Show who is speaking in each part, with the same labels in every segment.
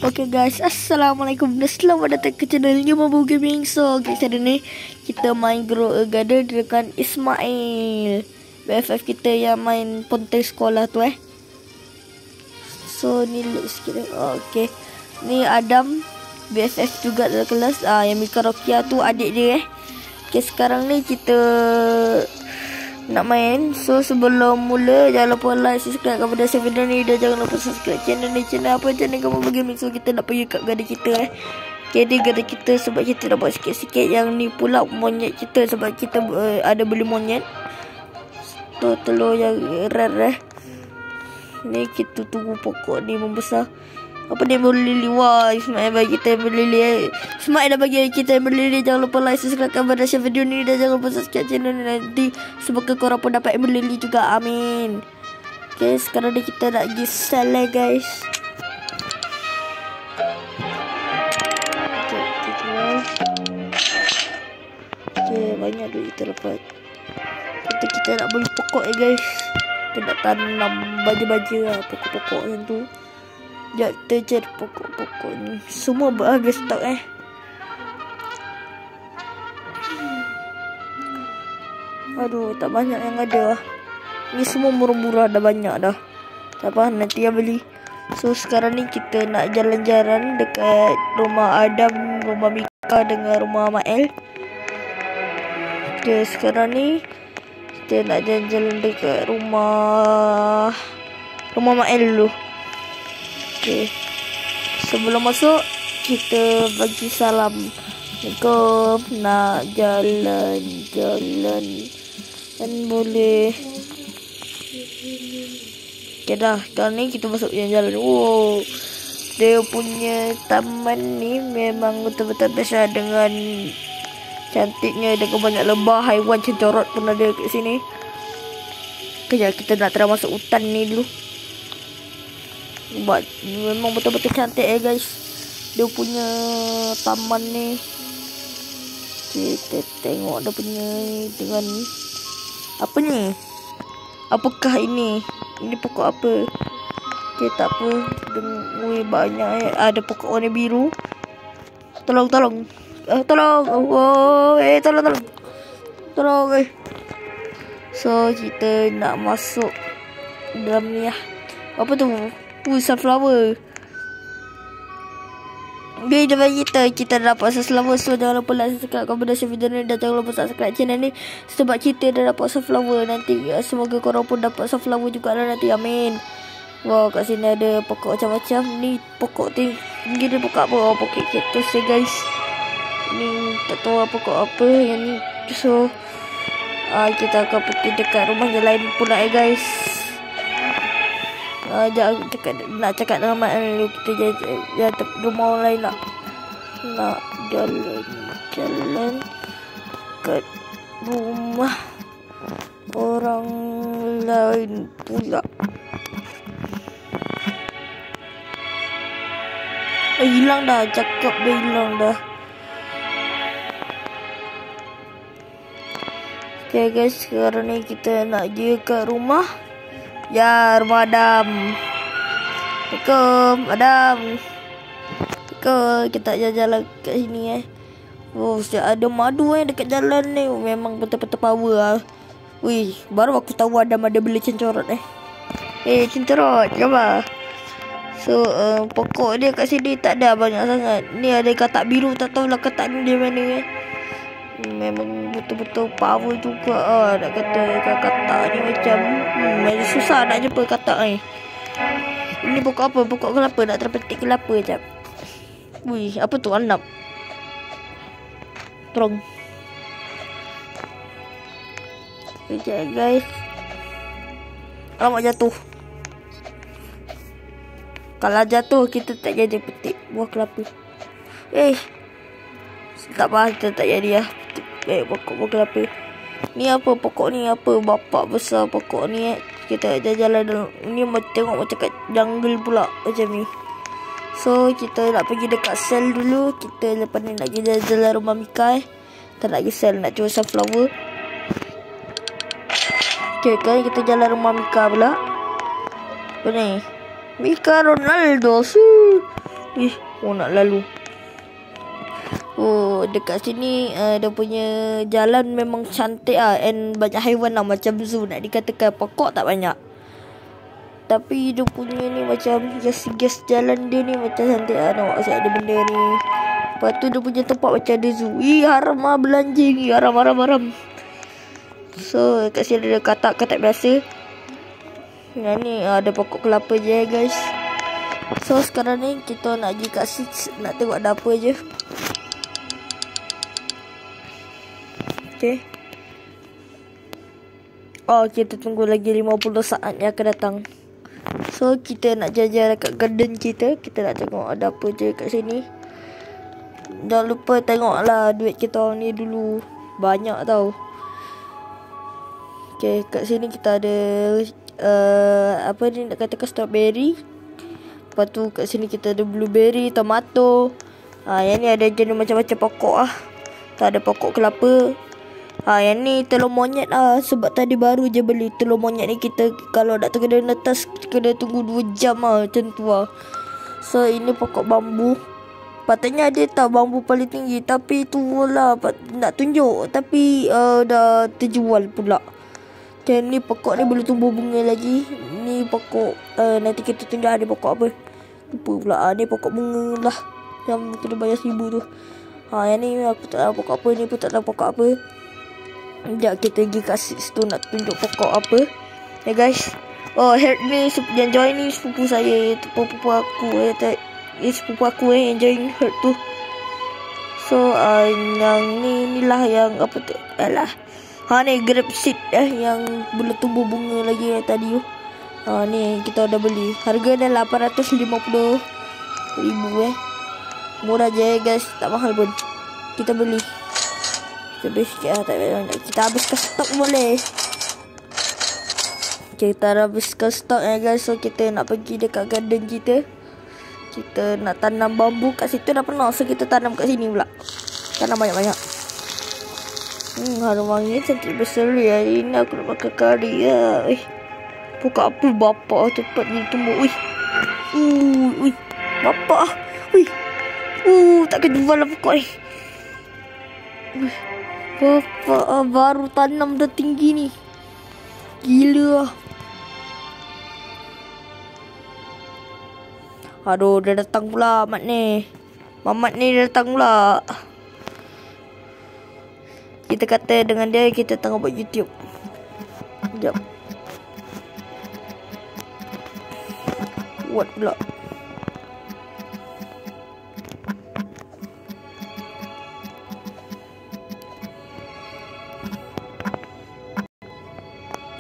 Speaker 1: Okay guys, Assalamualaikum dan selamat datang ke channelnya Mabu Gaming. So guys, hari ni kita main Grow a Garden dengan Ismail, BFF kita yang main pontai sekolah tu So ni look sikit. Okay, ni Adam, BFF juga dalam kelas. Yang Mika Rokia tu adik dia Okay, sekarang ni kita nak main. So sebelum mula, jangan lupa like, subscribe kepada video ni, dan jangan lupa subscribe channel ni. Channel apa? Channel Kamu Gaming. So kita nak pergi kat garden kita Okay, ni garden kita sebab kita dapat sikit-sikit. Yang ni pula monyet kita sebab kita ada beli monyet. Tu telur yang rare Ni kita tunggu pokok ni membesar. Apa dia berlili? Wah, Ismail bagi kita berlili. Ismail dah bagi kita berlili. Jangan lupa like, subscribe kepada video ni, dan jangan lupa subscribe channel ni nanti. Semoga korang pun dapat berlili juga. Amin. Okay, sekarang ni kita nak pergi sell guys. Okay, banyak duit kita dapat. Kita nak beli pokok guys. Kita nak tanam baja-baja lah, pokok-pokok yang tu. Sekejap kita cari pokok-pokok ni. Semua berhabis stok Aduh, tak banyak yang ada lah. Ni semua murah-murah, dah banyak dah. Tak apa, nanti yang beli. So sekarang ni kita nak jalan-jalan dekat rumah Adam, rumah Mika dengan rumah Mael. Okay, sekarang ni kita nak jalan-jalan dekat rumah Mael dulu. Okay, sebelum masuk kita bagi salam. Assalamualaikum, nak jalan-jalan kan boleh. Okay dah, sekarang ni kita masuk jalan-jalan. Wow, dia punya taman ni memang betul-betul biasa dengan cantiknya, dengan banyak lebah, haiwan cencorot pun ada kat sini. Kejap, kita nak try masuk hutan ni dulu. Buat memang betul-betul cantik guys, dia punya taman ni. Kita tengok dia punya dengan apa ni? Apakah ini? Ini pokok apa? Okay, tak apa. Dengar banyak ada pokok warna biru. Tolong. Tolong. Oh, tolong. So kita nak masuk dalam ni lah. Apa tu? Sunflower. Okay, jumpa kita dah dapat sunflower. So jangan lupa like, subscribe kepada video ni, dan jangan lupa subscribe channel ni sebab kita dah dapat sunflower. Nanti semoga korang pun dapat sunflower juga lah nanti. Amin. Wow, kat sini ada pokok macam-macam. Ni pokok tinggi ni pokok apa? Oh, pokok cactus guys. Ni tak tahu pokok apa yang ni. So kita akan pergi dekat rumah yang lain pula guys. Nak cakap dengan mak dulu. Kita jalan rumah orang lain lah. Nak jalan ke rumah orang lain pula. Hilang dah. Cakap dia hilang dah. Okay guys, sekarang ni kita nak pergi ke rumah. Ya, rumah Adam. Assalamualaikum, Adam. Kita jalan kat sini Oh, ada madu dekat jalan ni. Memang betul-betul power lah. Wih, baru aku tahu Adam ada beli cencorot cencorot, apa? So, pokok dia kat sini tak ada banyak sangat. Ni ada katak biru, tak tahulah katak ni dia mana Memang betul-betul power juga. Nak kata katak ni macam susah nak jumpa katak ni. Ini pokok apa? Pokok kelapa. Nak terpetik kelapa jap. Wih, apa tu? Alnap. Tolong. Sekejap guys. Alamak, jatuh. Kalau jatuh kita tak jadi petik buah kelapa. Tak apa, kita tak jadi lah. Pokok kelapa. Ni apa pokok ni? Apa bapak besar pokok ni Kita jalan dalam ni, tengok macam kat jungle pula macam ni. So kita nak pergi dekat sel dulu. Kita lepas ni nak pergi jalan rumah Mika Kita nak pergi sel, nak jual sunflower. Okay, kita jalan rumah Mika pula. Apa ni? Mika Ronaldo. nak lalu. Dekat sini dia punya jalan memang cantik and banyak haiwan macam zoo. Nak dikatakan pokok tak banyak, tapi dia punya ni macam gas jalan dia ni macam cantik nampak saya ada benda ni. Lepas tu dia punya tempat macam ada zoo. Haram belanja ni. Haram. So kat sini ada katak biasa. Yang ni ada pokok kelapa je guys. So sekarang ni kita nak pergi kat Six, nak tengok ada apa je. Okay. Kita tunggu lagi 50 saat yang akan datang. So kita nak jalan-jalan kat garden kita. Kita nak tengok ada apa je kat sini. Jangan lupa tengoklah duit kita orang ni dulu. Banyak tau. Okay, kat sini kita ada apa ni nak katakan strawberry. Lepas tu kat sini kita ada blueberry, tomato. Yang ni ada jenis macam-macam pokok Tak ada pokok kelapa. Yang ni telur monyet sebab tadi baru je beli. Telur monyet ni kita kalau nak kena netas kena tunggu 2 jam macam tu So ini pokok bambu. Patutnya ada bambu paling tinggi, tapi tu lah nak tunjuk, tapi dah terjual pula. Dan ni pokok ni boleh tumbuh bunga lagi. Ni pokok nanti kita tunjuk ada pokok apa. Lupa pula. Ni pokok bunga lah yang kena bayar 1,000 tu. Yang ni aku tak tahu pokok apa. Ni pun tak tahu pokok apa. Sekejap kita pergi kat situ nak tunjuk pokok apa. Guys. Heart ni yang join ni sepupu saya. Sepupu aku sepupu aku yang join heart tu. So yang ni lah yang apa tu. Ni grape seed yang boleh tumbuh bunga lagi tadi tu. Ni kita dah beli. Harga dah 850,000 Murah je guys, tak mahal pun. Kita beli. Kita beli sikit tak banyak. Kita habiskan stok boleh. Kita habiskan stok guys. So kita nak pergi dekat garden kita. Kita nak tanam bambu kat situ dah penuh. So kita tanam kat sini pula. Tanam banyak-banyak. Harum wangi cantik berseri. Hari ni aku nak makan kari Pokok apel bapak cepat ni tumbuh. Bapak. Takkan jual lah pokok ni. Bapak baru tanam dah tinggi ni. Gila Aduh, dia datang pula Mamat ni dia datang pula. Kita kata dengan dia kita tengah buat YouTube. Sekejap. What pula?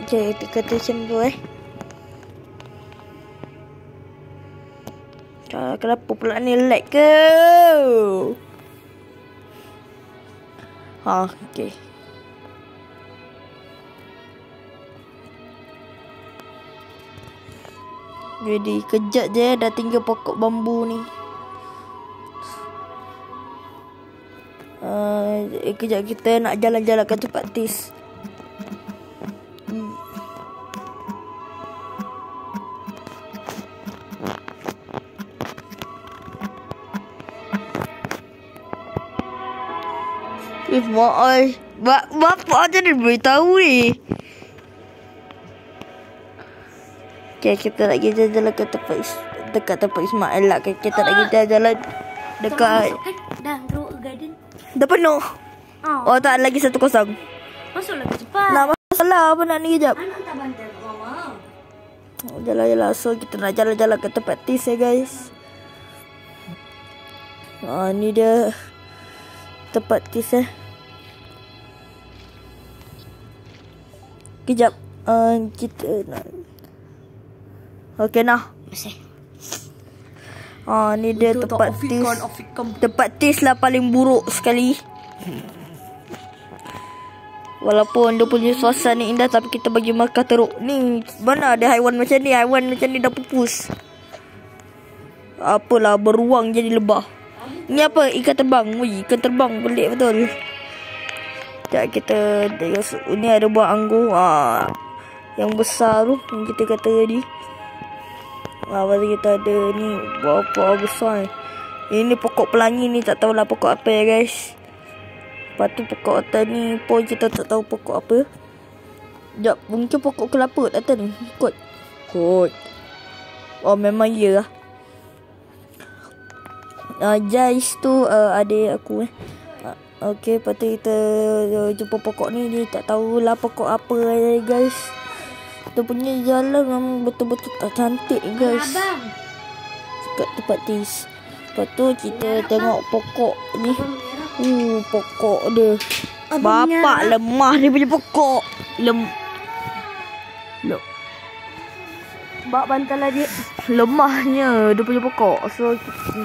Speaker 1: Okay, kita kata macam tu Kenapa pula ni lag ke? Okay. Jadi kejap je dah tinggal pokok bambu ni. Kejap kita nak jalan-jalan ke tempat tis. Bapak je dia beritahu ni. Okay, kita nak pergi jalan-jalan ke dekat tempat Ismail lah. Kita nak pergi jalan-jalan dekat
Speaker 2: dah garden.
Speaker 1: Dah penuh. Tak lagi 1 kosong.
Speaker 2: Masuk lagi cepat.
Speaker 1: Nak masalah apa nak ni kejap.
Speaker 2: Anak tak bantai mama.
Speaker 1: Jalan-jalan. So kita nak jalan-jalan ke tempat tis guys. Ni dia tempat tis Kejap. Kita nak. Okay nah.
Speaker 2: Masih.
Speaker 1: Ni dia tempat tis. Tempat tis lah paling buruk sekali. Walaupun dia punya suasana indah, tapi kita bagi makan teruk. Ni mana ada haiwan macam ni. Haiwan macam ni dah pupus. Apalah beruang jadi lebah. Ni apa? Ikan terbang. Ikan terbang pelik betul. Sekejap kita. Ni ada buah anggur. Yang besar tu yang kita kata tadi. Lepas tu kita ada ni buah besar ni. Ini pokok pelangi ni tak tahulah pokok apa ya guys. Lepas tu pokok atas ni pun kita tak tahu pokok apa. Sekejap, mungkin pokok kelapa atas ni. Ikut. Oh memang ya lah. Jais tu adik aku Okey, lepas tu kita jumpa pokok ni. Dia tak tahulah pokok apa guys. Kita punya jalan memang betul-betul tak cantik guys.
Speaker 2: Abang.
Speaker 1: Dekat tempat tis. Lepas tu kita tengok pokok ni. Pokok dia. Bapak lemah dia punya pokok.
Speaker 2: Bak bantal dia.
Speaker 1: Lemahnya dia punya pokok. So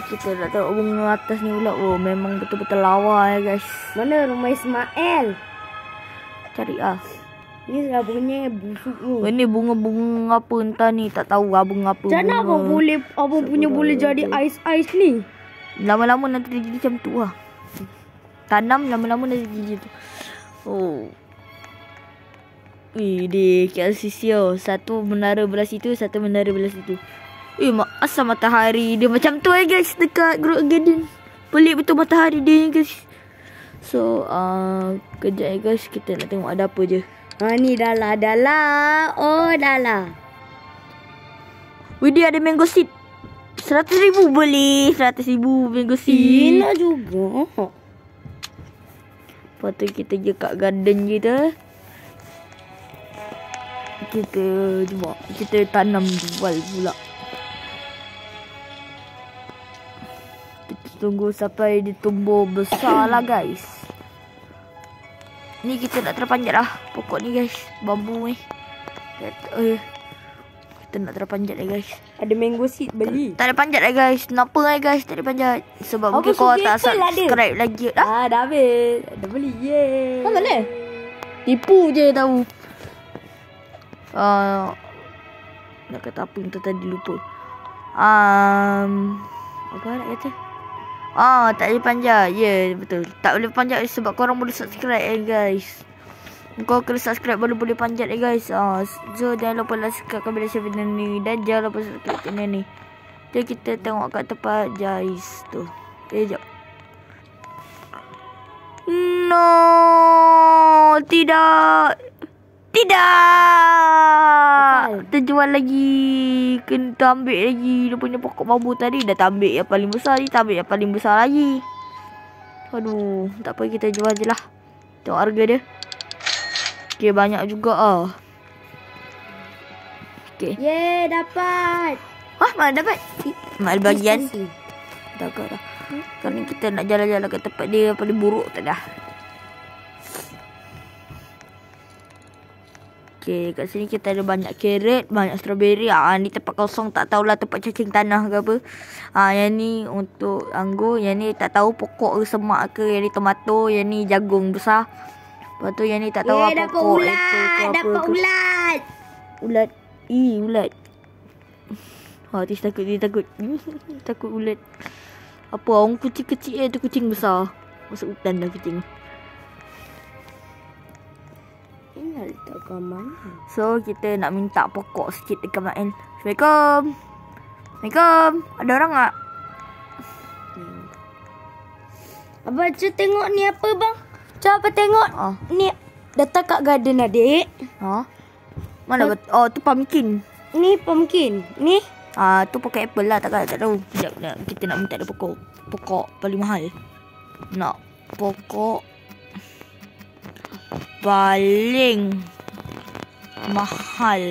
Speaker 1: kita nak tengok bunga atas ni pula. Oh memang betul-betul lawa ya guys.
Speaker 2: Mana rumah Ismail?
Speaker 1: Cari ah.
Speaker 2: Ni lah bunga busuk ni.
Speaker 1: Ini bunga-bunga apa entah ni. Tak tahu lah bunga apa.
Speaker 2: Macam mana abang punya boleh jadi ais-ais ni?
Speaker 1: Lama-lama nanti dia jadi macam tu lah. Tanam lama-lama nanti jadi tu. Oh. Dia KLCC oh. Satu menara belah situ, satu menara belah situ. Asal matahari dia macam tu guys dekat Grove Garden. Pelik betul matahari dia guys. So kejap guys, kita nak tengok ada apa je.
Speaker 2: Ni dah lah. Oh dah lah.
Speaker 1: Dia ada mango seed. 100,000 boleh. 100,000 mango seed.
Speaker 2: Nak juga.
Speaker 1: Lepas tu kita je kat garden kita. Kita tanam jual pula. Kita tunggu sampai dia tumbuh besar lah guys. Ni kita nak terpanjat lah pokok ni guys. Bambu ni. Kita nak terpanjat lah guys.
Speaker 2: Ada mango seed beli.
Speaker 1: Tak ada panjat lah guys. Kenapa guys tak ada panjat? Sebab mungkin kau tak subscribe lagi.
Speaker 2: Dah habis. Dah beli. Yeay.
Speaker 1: Mana? Tipu je tahu. Nak kata apa yang tadi lupa. Apa nak kata? Tak boleh panjat. Ya, betul. Tak boleh panjat sebab korang boleh subscribe guys. Kau kena subscribe baru boleh panjat guys. So jangan lupa like, subscribe, comment, share video ni. Dan jangan lupa subscribe channel ni. Jadi kita tengok kat tempat guys tu. Sekejap. No, tidak. Terjual lagi. Kena ambil lagi. Dia punya pokok bambu tadi dah ambil yang paling besar ni. Ambil yang paling besar lagi. Aduh, tak apa, kita jual je lah. Tengok harga dia. Okay, banyak juga Okay.
Speaker 2: Yeay, dapat.
Speaker 1: Mana dapat? Mak bagian. Dah dah. Sekarang ni kita nak jalan-jalan ke tempat dia paling buruk tak dah. Okay, kat sini kita ada banyak carrot, banyak strawberry. Ni tempat kosong, tak tahulah tempat cacing tanah ke apa. Yang ni untuk anggur, yang ni tak tahu pokok ke semak ke, yang ni tomato, yang ni jagung besar. Lepas tu yang ni tak tahu apa pokok.
Speaker 2: Dapat ulat.
Speaker 1: Ulat. Ulat. Tis takut, dia takut. Takut ulat. Apa, orang kucing kecil tu kucing besar. Masuk hutan dah kucing.
Speaker 2: Letak kat mana?
Speaker 1: So kita nak minta pokok sikit dekat Mak En. Assalamualaikum. Assalamualaikum. Ada orang tak?
Speaker 2: Abang cuba tengok ni apa bang? Cuba tengok. Ni datang kat garden adik.
Speaker 1: Mana tu pumpkin.
Speaker 2: Ni pumpkin. Ni
Speaker 1: tu pokok apple lah, tak tahu. Sekejap, kita nak minta ada pokok paling mahal. Nak pokok paling mahal.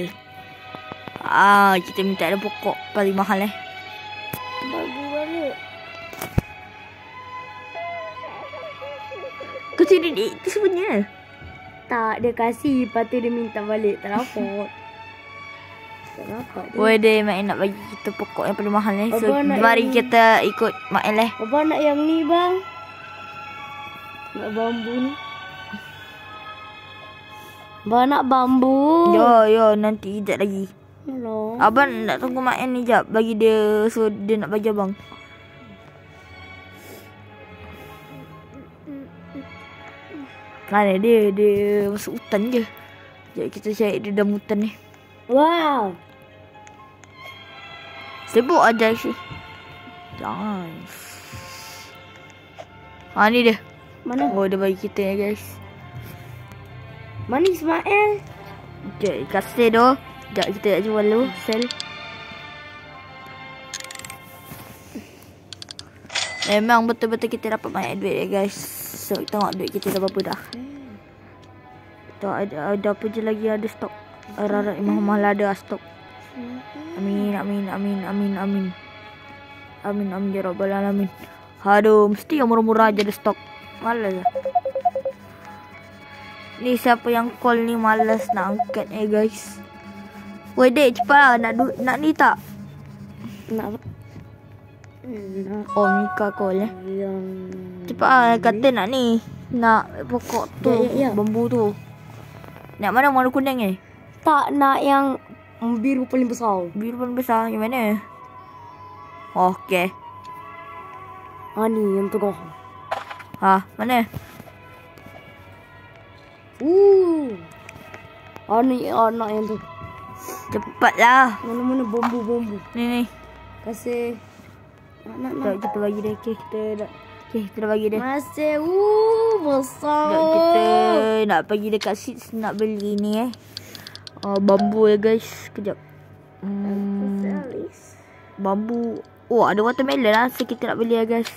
Speaker 1: Kita minta ada pokok paling mahal
Speaker 2: Bagi balik.
Speaker 1: Kau cari itu sebenarnya.
Speaker 2: Tak, dia kasih. Lepas tu dia minta balik. Tak dapat. Tak dapat dia.
Speaker 1: Boleh deh, Mak En nak bagi kita pokok yang paling mahal So mari kita ikut Mak En
Speaker 2: Abang nak yang ni bang. Nak bambu ni. Abang nak bambu.
Speaker 1: Yo, nanti kejap lagi.
Speaker 2: Hello.
Speaker 1: Abang nak tunggu Mak En ni jap. Bagi dia, so dia nak bagi abang. Mana dia? Dia masuk hutan je. Sekejap kita cari dia dalam hutan ni.
Speaker 2: Wow.
Speaker 1: Sibuk aja sih. Nice. Ni dia.
Speaker 2: Mana?
Speaker 1: Oh, dia bagi kita ya guys.
Speaker 2: Mana Ismail?
Speaker 1: Okay, kasih doh. Sekejap kita nak jual dulu. Sell. Memang betul-betul kita dapat banyak duit ya guys. So, tengok duit kita dah berapa dah. Tak ada apa je lagi ada stok. Harap Imam ada stok. Amin, amin, amin, amin, amin. Amin, amin ya rabbal alamin. Aduh, mesti yang murah-murah aja ada stok. Malas lah. Ni siapa yang call ni malas nak angkat guys. Woi dek, cepat lah. Nak ni tak?
Speaker 2: Nak
Speaker 1: Oh, Mika call
Speaker 2: yang
Speaker 1: cepat lah, kata nak ni. Nak pokok tu,
Speaker 2: Ya.
Speaker 1: bambu tu. Nak mana warna kuning ni?
Speaker 2: tak nak yang biru paling besar.
Speaker 1: Biru paling besar, yang mana? Oh, okey.
Speaker 2: Ni yang tengah.
Speaker 1: Mana?
Speaker 2: Ni anak yang tu.
Speaker 1: Cepatlah.
Speaker 2: Mana-mana bombu-bombu.
Speaker 1: Ni.
Speaker 2: Kasih. Nak.
Speaker 1: Sekejap kita bagi dia. Okay, kita dah bagi dia.
Speaker 2: Masih. Besar.
Speaker 1: Sekejap kita nak pergi dekat Seeds nak beli ni bambu ya guys. Sekejap. Bambu. Oh, ada watermelon lah. So, kita nak beli ya guys.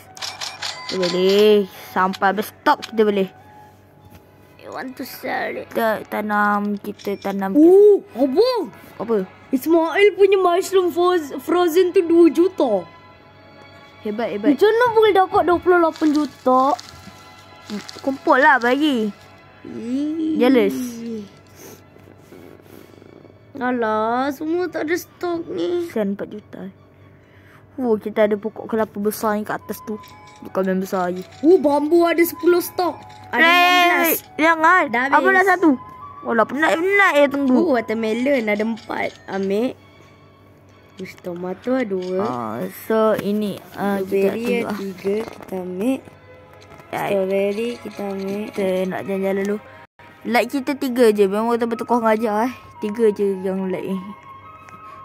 Speaker 1: Kita beli. Sampai berstok kita beli.
Speaker 2: I want to sell it.
Speaker 1: Kita tanam.
Speaker 2: Abang.
Speaker 1: Apa?
Speaker 2: Ismail punya mushroom frozen tu 2 juta.
Speaker 1: Hebat.
Speaker 2: Macam mana boleh dapat 28 juta?
Speaker 1: Kumpul lah bagi. Jealous.
Speaker 2: Alah, semua tak ada stok ni.
Speaker 1: Sen 4 juta. Kita ada pokok kelapa besar ni kat atas tu. Bukan yang besar lagi.
Speaker 2: Bambu ada 10 stok. Ada 16.
Speaker 1: Jangan.
Speaker 2: Dah habis.
Speaker 1: Apa dah satu? Walau penat ya tunggu.
Speaker 2: Watermelon ada 4. Ambil. Tomato ada 2.
Speaker 1: So ini
Speaker 2: Blueberry ada 3. Kita ambil. Strawberry kita ambil.
Speaker 1: Kita nak jalan-jalan dulu. Like kita 3 je. Memang betul-betul kau ngajar 3 je yang like ni.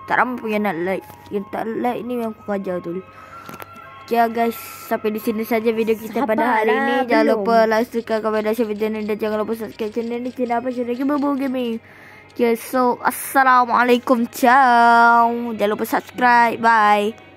Speaker 1: Tak ramai pun yang nak like. Yang tak like ni memang kau ngajar tu. Okay guys, sampai di sini saja video kita pada hari ini. Jangan lupa like, subscribe, komen dan share video ni. Dan jangan lupa subscribe channel ni. Channel apa? Channel Bobo Gaming. Okay, so assalamualaikum. Ciao. Jangan lupa subscribe. Bye.